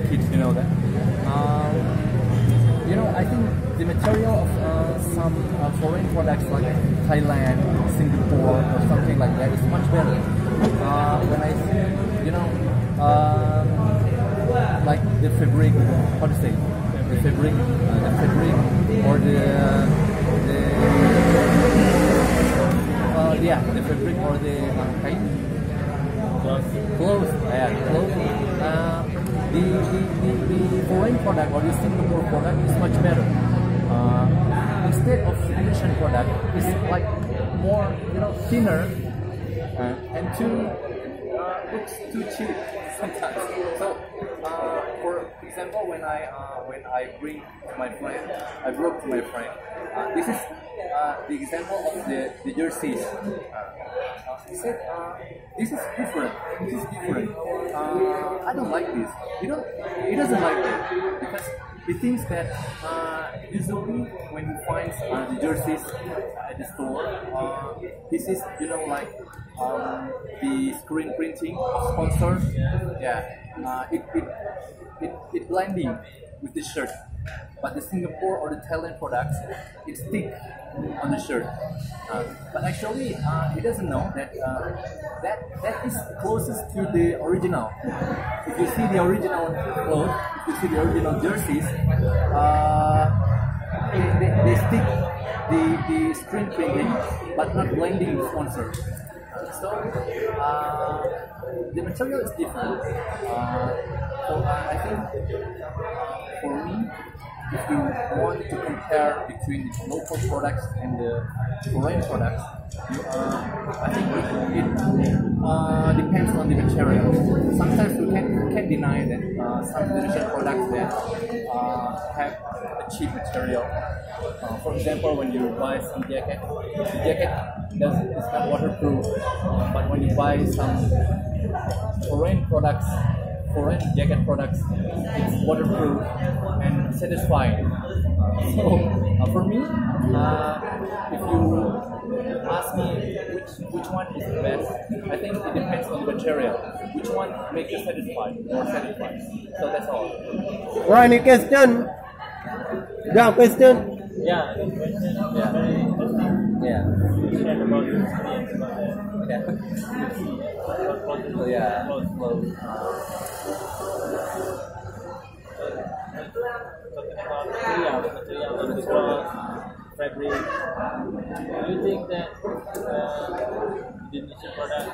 kids, you know that. I think the material of some foreign products like Thailand, Singapore, or something like that is much better. When I see, like the fabric, how to say, the fabric or the fabric or the kain, clothes. The foreign product or the Singapore product is much better. Instead of Indonesian product, it's like more, thinner and looks too cheap sometimes. So, for example, when I bring to my friend, I brought to my friend. This is the example of the jerseys. He said, this is different. I don't like this. He doesn't like it because he thinks that usually when he finds the jerseys at the store, this is like the screen printing of sponsors. It blending with the shirt. But the Singapore or the Thailand products, it stick on the shirt. But actually, he doesn't know that that is closest to the original. If you see the original clothes, if you see the original jerseys, they stick the screen printing, but not blending with sponsor. So the material is different. So I think for me, if you want to compare between the local products and the foreign products, I think it depends on the material. Sometimes you can't deny that some Indonesian products that have a cheap material. For example, when you buy some jacket, the jacket is not waterproof. But when you buy some foreign jacket products, it's waterproof and satisfying. So for me, if you ask me which one is the best, I think it depends on the material. Which one makes you more satisfied. So that's all. Right, any question? Yeah, question? Yeah, the question is very interesting. Yeah. You shared about your experience about that. Talking about material of the cloth, fabric, do you think that Indonesian product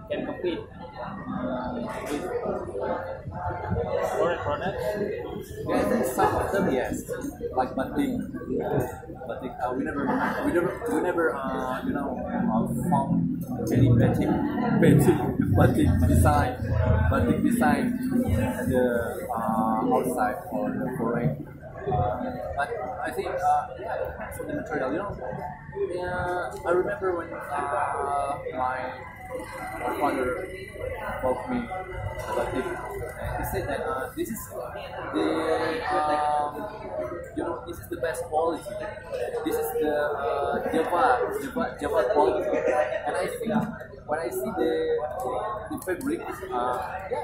can compete with foreign products? Yeah, I think some of them yes, like batik. We never found any batik design at the outside or the foreign. But I think it depends on the material. I remember when my father bought me batik. He said that this is the best quality. This is the Java quality. And I think when I see the fabric,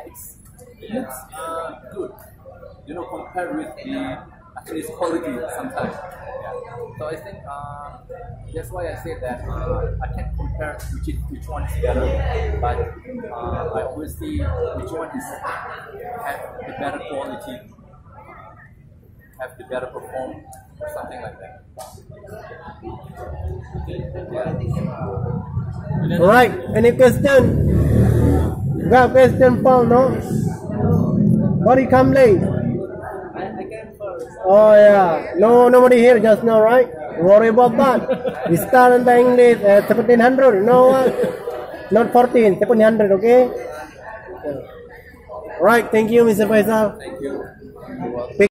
it's good. Compared with the actually quality sometimes. Yeah. So I think that's why I say that I can't compare which one is better, but I always see which one have the better quality, have the better perform, or something like that. Alright, any question? Got question, Paul, no? What do you come late? I came first. Oh yeah, nobody here just now, right? Worry about that. We start in the English at 1700, not 14, 1700, okay? Right, thank you, Mr. Faisal. Thank you.